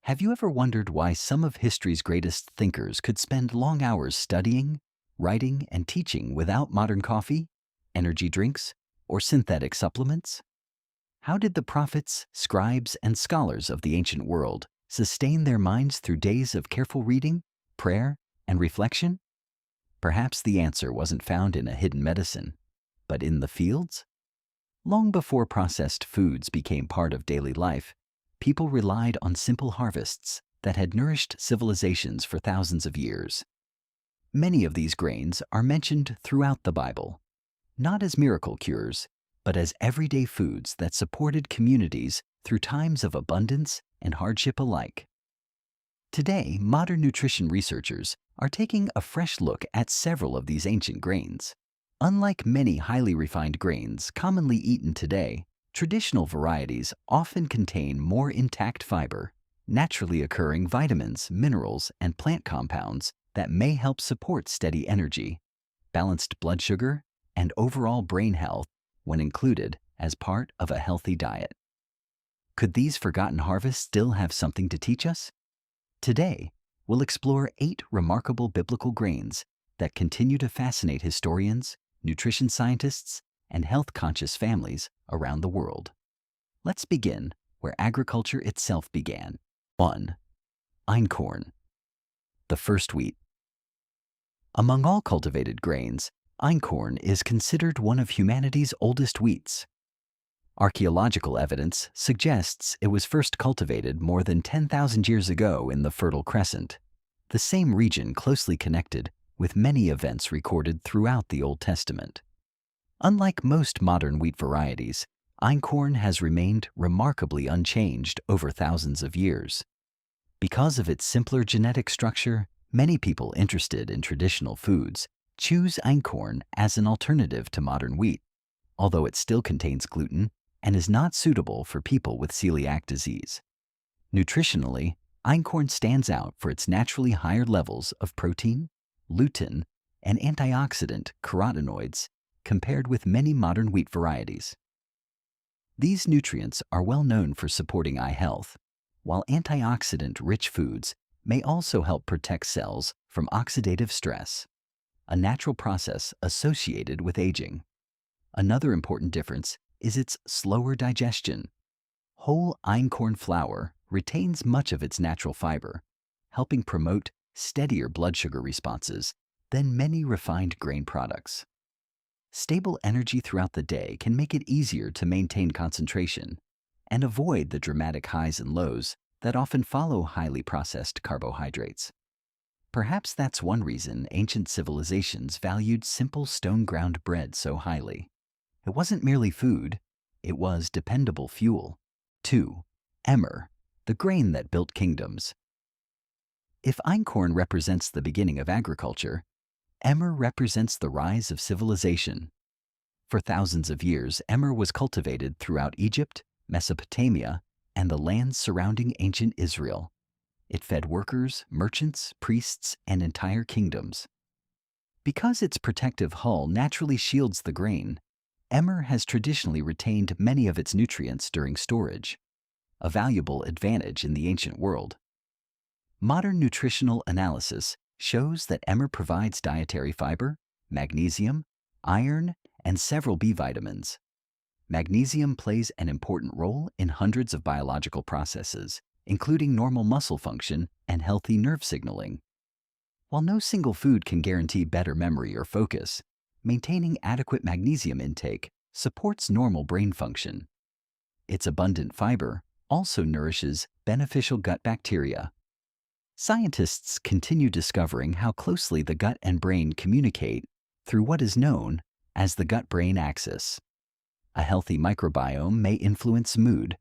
Have you ever wondered why some of history's greatest thinkers could spend long hours studying, writing, and teaching without modern coffee, energy drinks, or synthetic supplements? How did the prophets, scribes, and scholars of the ancient world sustain their minds through days of careful reading, prayer, and reflection? Perhaps the answer wasn't found in a hidden medicine, but in the fields? Long before processed foods became part of daily life, people relied on simple harvests that had nourished civilizations for thousands of years. Many of these grains are mentioned throughout the Bible, not as miracle cures, but as everyday foods that supported communities through times of abundance and hardship alike. Today, modern nutrition researchers are taking a fresh look at several of these ancient grains. Unlike many highly refined grains commonly eaten today, traditional varieties often contain more intact fiber, naturally occurring vitamins, minerals, and plant compounds that may help support steady energy, balanced blood sugar, and overall brain health when included as part of a healthy diet. Could these forgotten harvests still have something to teach us? Today, we'll explore 8 remarkable biblical grains that continue to fascinate historians, nutrition scientists, and health-conscious families around the world. Let's begin where agriculture itself began. 1. Einkorn, the first wheat. Among all cultivated grains, einkorn is considered one of humanity's oldest wheats. Archaeological evidence suggests it was first cultivated more than 10,000 years ago in the Fertile Crescent, the same region closely connected with many events recorded throughout the Old Testament. Unlike most modern wheat varieties, einkorn has remained remarkably unchanged over thousands of years. Because of its simpler genetic structure, many people interested in traditional foods choose einkorn as an alternative to modern wheat, although it still contains gluten and is not suitable for people with celiac disease. Nutritionally, einkorn stands out for its naturally higher levels of protein, lutein, and antioxidant carotenoids compared with many modern wheat varieties. These nutrients are well known for supporting eye health, while antioxidant-rich foods may also help protect cells from oxidative stress, a natural process associated with aging. Another important difference is its slower digestion. Whole einkorn flour retains much of its natural fiber, helping promote steadier blood sugar responses than many refined grain products. Stable energy throughout the day can make it easier to maintain concentration and avoid the dramatic highs and lows that often follow highly processed carbohydrates. Perhaps that's one reason ancient civilizations valued simple stone-ground bread so highly. It wasn't merely food, it was dependable fuel. 2. Emmer, the grain that built kingdoms. If einkorn represents the beginning of agriculture, emmer represents the rise of civilization. For thousands of years, emmer was cultivated throughout Egypt, Mesopotamia, and the lands surrounding ancient Israel. It fed workers, merchants, priests, and entire kingdoms. Because its protective hull naturally shields the grain, emmer has traditionally retained many of its nutrients during storage, a valuable advantage in the ancient world. Modern nutritional analysis shows that emmer provides dietary fiber, magnesium, iron, and several B vitamins. Magnesium plays an important role in hundreds of biological processes, including normal muscle function and healthy nerve signaling. While no single food can guarantee better memory or focus, maintaining adequate magnesium intake supports normal brain function. Its abundant fiber also nourishes beneficial gut bacteria. Scientists continue discovering how closely the gut and brain communicate through what is known as the gut-brain axis. A healthy microbiome may influence mood,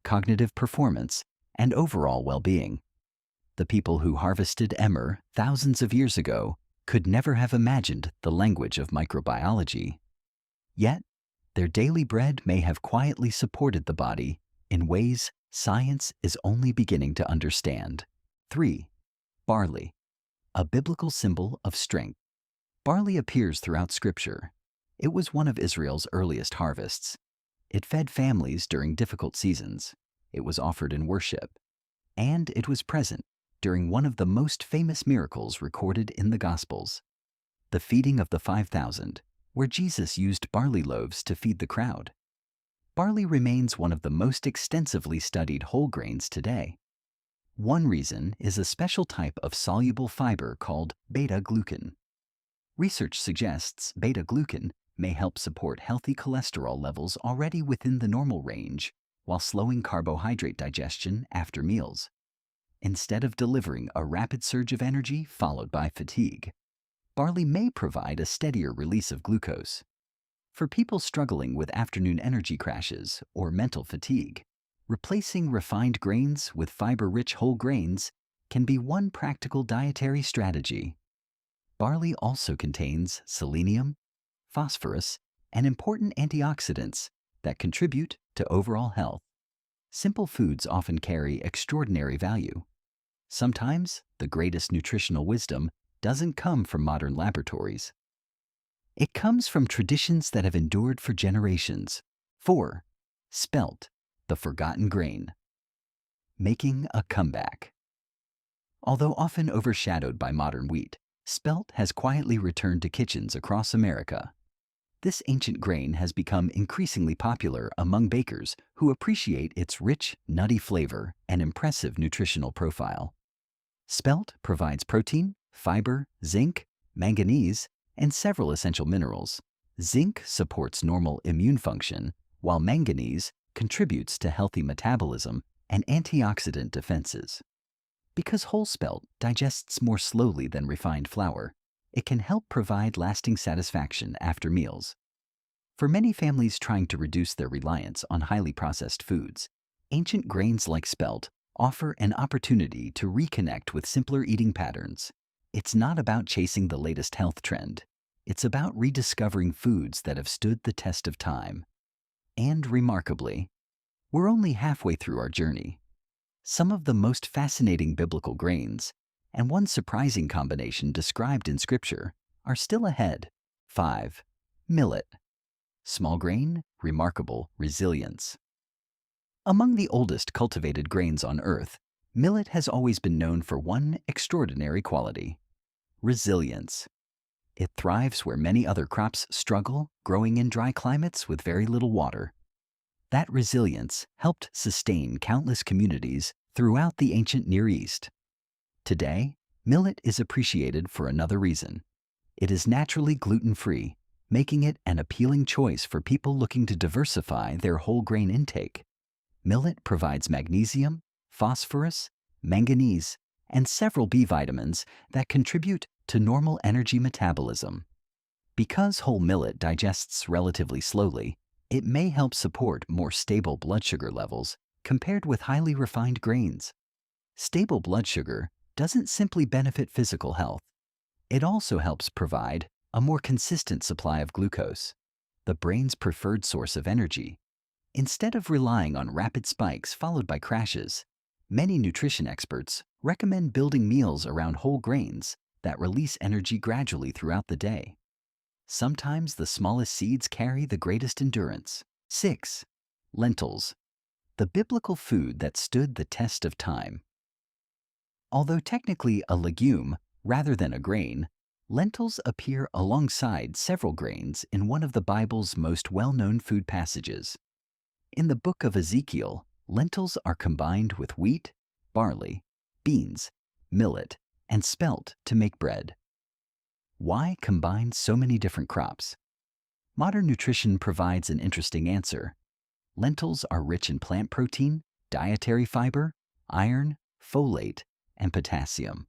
cognitive performance, and overall well-being. The people who harvested emmer thousands of years ago could never have imagined the language of microbiology. Yet, their daily bread may have quietly supported the body in ways science is only beginning to understand. 3. Barley, a biblical symbol of strength. Barley appears throughout Scripture. It was one of Israel's earliest harvests. It fed families during difficult seasons. It was offered in worship. and it was present during one of the most famous miracles recorded in the Gospels, the feeding of the 5,000, where Jesus used barley loaves to feed the crowd. Barley remains one of the most extensively studied whole grains today. One reason is a special type of soluble fiber called beta-glucan. Research suggests beta-glucan may help support healthy cholesterol levels already within the normal range while slowing carbohydrate digestion after meals, instead of delivering a rapid surge of energy followed by fatigue. Barley may provide a steadier release of glucose. For people struggling with afternoon energy crashes or mental fatigue, replacing refined grains with fiber-rich whole grains can be one practical dietary strategy. Barley also contains selenium, phosphorus, and important antioxidants that contribute to overall health. Simple foods often carry extraordinary value. Sometimes the greatest nutritional wisdom doesn't come from modern laboratories. It comes from traditions that have endured for generations. 4. Spelt, the forgotten grain. Making a comeback. Although often overshadowed by modern wheat, spelt has quietly returned to kitchens across America. This ancient grain has become increasingly popular among bakers who appreciate its rich, nutty flavor and impressive nutritional profile. Spelt provides protein, fiber, zinc, manganese, and several essential minerals. Zinc supports normal immune function, while manganese contributes to healthy metabolism and antioxidant defenses. Because whole spelt digests more slowly than refined flour, it can help provide lasting satisfaction after meals. For many families trying to reduce their reliance on highly processed foods, ancient grains like spelt offer an opportunity to reconnect with simpler eating patterns. It's not about chasing the latest health trend. It's about rediscovering foods that have stood the test of time. And remarkably, we're only halfway through our journey. Some of the most fascinating biblical grains, and one surprising combination described in Scripture, are still ahead. 5. Millet. Small grain, remarkable resilience. Among the oldest cultivated grains on Earth, millet has always been known for one extraordinary quality: resilience. It thrives where many other crops struggle, growing in dry climates with very little water. That resilience helped sustain countless communities throughout the ancient Near East. Today, millet is appreciated for another reason. It is naturally gluten-free, making it an appealing choice for people looking to diversify their whole grain intake. Millet provides magnesium, phosphorus, manganese, and several B vitamins that contribute to normal energy metabolism. Because whole millet digests relatively slowly, it may help support more stable blood sugar levels compared with highly refined grains. Stable blood sugar doesn't simply benefit physical health. It also helps provide a more consistent supply of glucose, the brain's preferred source of energy. Instead of relying on rapid spikes followed by crashes, many nutrition experts recommend building meals around whole grains that release energy gradually throughout the day. Sometimes the smallest seeds carry the greatest endurance. 6. Lentils, the biblical food that stood the test of time. Although technically a legume rather than a grain, lentils appear alongside several grains in one of the Bible's most well-known food passages. In the book of Ezekiel, lentils are combined with wheat, barley, beans, millet, and spelt to make bread. Why combine so many different crops? Modern nutrition provides an interesting answer. Lentils are rich in plant protein, dietary fiber, iron, folate, and potassium.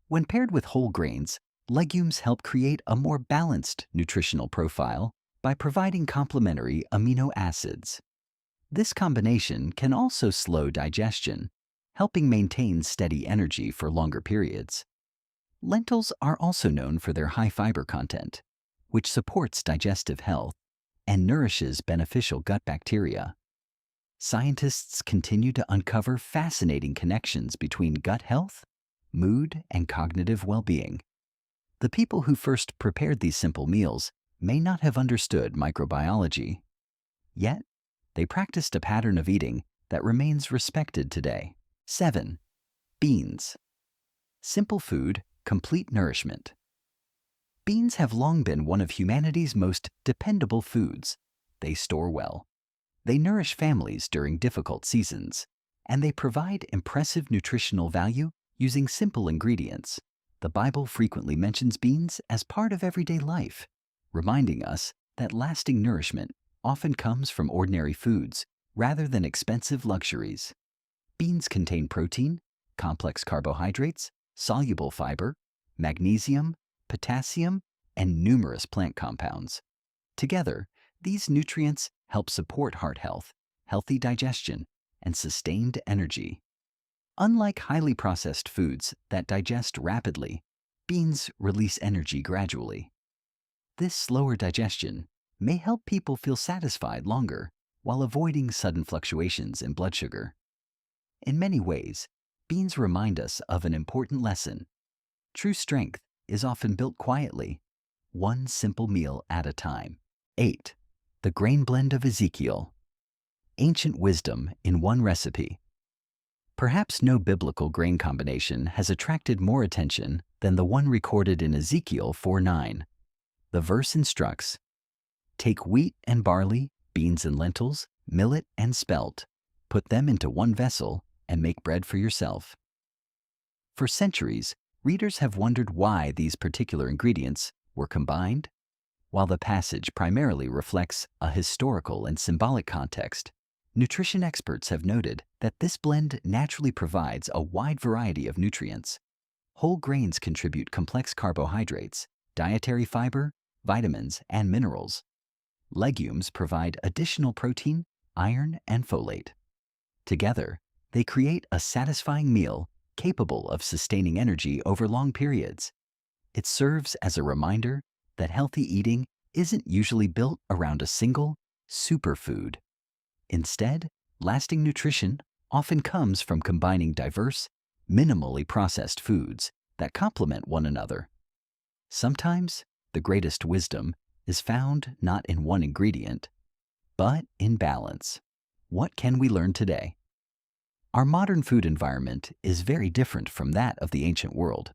When paired with whole grains, legumes help create a more balanced nutritional profile by providing complementary amino acids. This combination can also slow digestion, helping maintain steady energy for longer periods. Lentils are also known for their high fiber content, which supports digestive health and nourishes beneficial gut bacteria. Scientists continue to uncover fascinating connections between gut health, mood, and cognitive well-being. The people who first prepared these simple meals may not have understood microbiology. Yet, they practiced a pattern of eating that remains respected today. 7. Beans. Simple food, complete nourishment. Beans have long been one of humanity's most dependable foods. They store well. They nourish families during difficult seasons, and they provide impressive nutritional value using simple ingredients. The Bible frequently mentions beans as part of everyday life, reminding us that lasting nourishment often comes from ordinary foods rather than expensive luxuries. Beans contain protein, complex carbohydrates, soluble fiber, magnesium, potassium, and numerous plant compounds. Together, these nutrients help support heart health, healthy digestion, and sustained energy. Unlike highly processed foods that digest rapidly, beans release energy gradually. This slower digestion may help people feel satisfied longer while avoiding sudden fluctuations in blood sugar. In many ways, beans remind us of an important lesson. True strength is often built quietly, one simple meal at a time. 8. The grain blend of Ezekiel. Ancient wisdom in one recipe. Perhaps no biblical grain combination has attracted more attention than the one recorded in Ezekiel 4:9. The verse instructs, "Take wheat and barley, beans and lentils, millet and spelt, put them into one vessel, and make bread for yourself." For centuries, readers have wondered why these particular ingredients were combined. While the passage primarily reflects a historical and symbolic context, nutrition experts have noted that this blend naturally provides a wide variety of nutrients. Whole grains contribute complex carbohydrates, dietary fiber, vitamins, and minerals. Legumes provide additional protein, iron, and folate. Together, they create a satisfying meal capable of sustaining energy over long periods. It serves as a reminder that healthy eating isn't usually built around a single superfood. Instead, lasting nutrition often comes from combining diverse, minimally processed foods that complement one another. Sometimes, the greatest wisdom is found not in one ingredient, but in balance. What can we learn today? Our modern food environment is very different from that of the ancient world.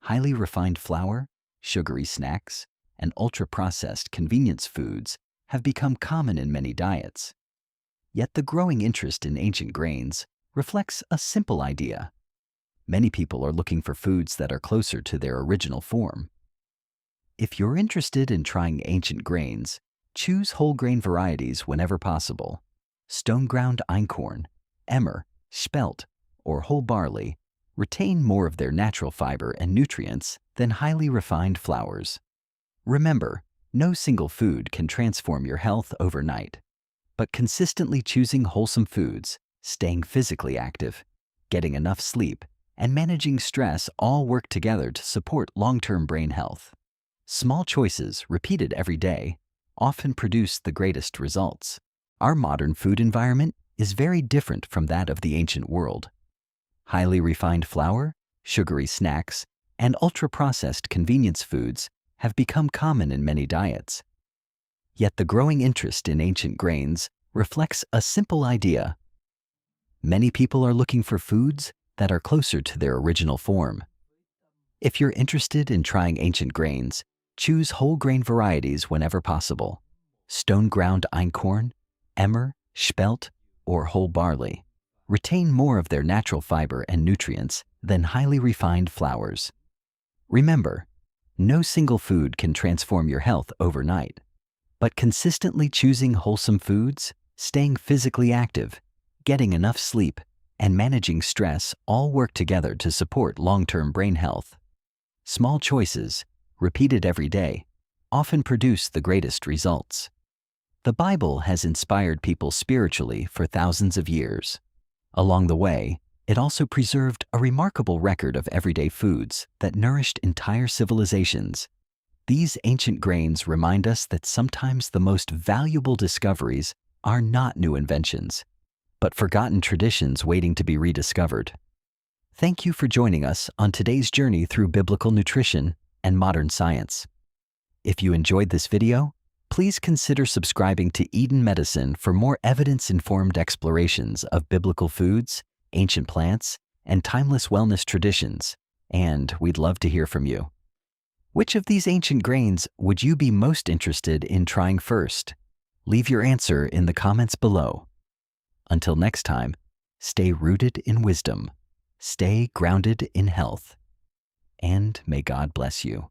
Highly refined flour, sugary snacks, and ultra-processed convenience foods have become common in many diets. Yet the growing interest in ancient grains reflects a simple idea. Many people are looking for foods that are closer to their original form. If you're interested in trying ancient grains, choose whole grain varieties whenever possible. Stone-ground einkorn, Emmer, Spelt, or whole barley retain more of their natural fiber and nutrients than highly refined flours. Remember, no single food can transform your health overnight, but consistently choosing wholesome foods, staying physically active, getting enough sleep, and managing stress all work together to support long-term brain health. Small choices, repeated every day, often produce the greatest results. Our modern food environment is very different from that of the ancient world. Highly refined flour, sugary snacks, and ultra-processed convenience foods have become common in many diets. Yet the growing interest in ancient grains reflects a simple idea. Many people are looking for foods that are closer to their original form. If you're interested in trying ancient grains, choose whole grain varieties whenever possible. Stone-ground einkorn, Emmer, Spelt, or whole barley retain more of their natural fiber and nutrients than highly refined flours. Remember, no single food can transform your health overnight, but consistently choosing wholesome foods, staying physically active, getting enough sleep, and managing stress all work together to support long-term brain health. Small choices, repeated every day, often produce the greatest results. The Bible has inspired people spiritually for thousands of years. Along the way, it also preserved a remarkable record of everyday foods that nourished entire civilizations. These ancient grains remind us that sometimes the most valuable discoveries are not new inventions, but forgotten traditions waiting to be rediscovered. Thank you for joining us on today's journey through biblical nutrition and modern science. If you enjoyed this video, please consider subscribing to Eden Medicine for more evidence-informed explorations of biblical foods ancient plants, and timeless wellness traditions. And we'd love to hear from you. Which of these ancient grains would you be most interested in trying first? Leave your answer in the comments below. Until next time, stay rooted in wisdom, stay grounded in health, and may God bless you.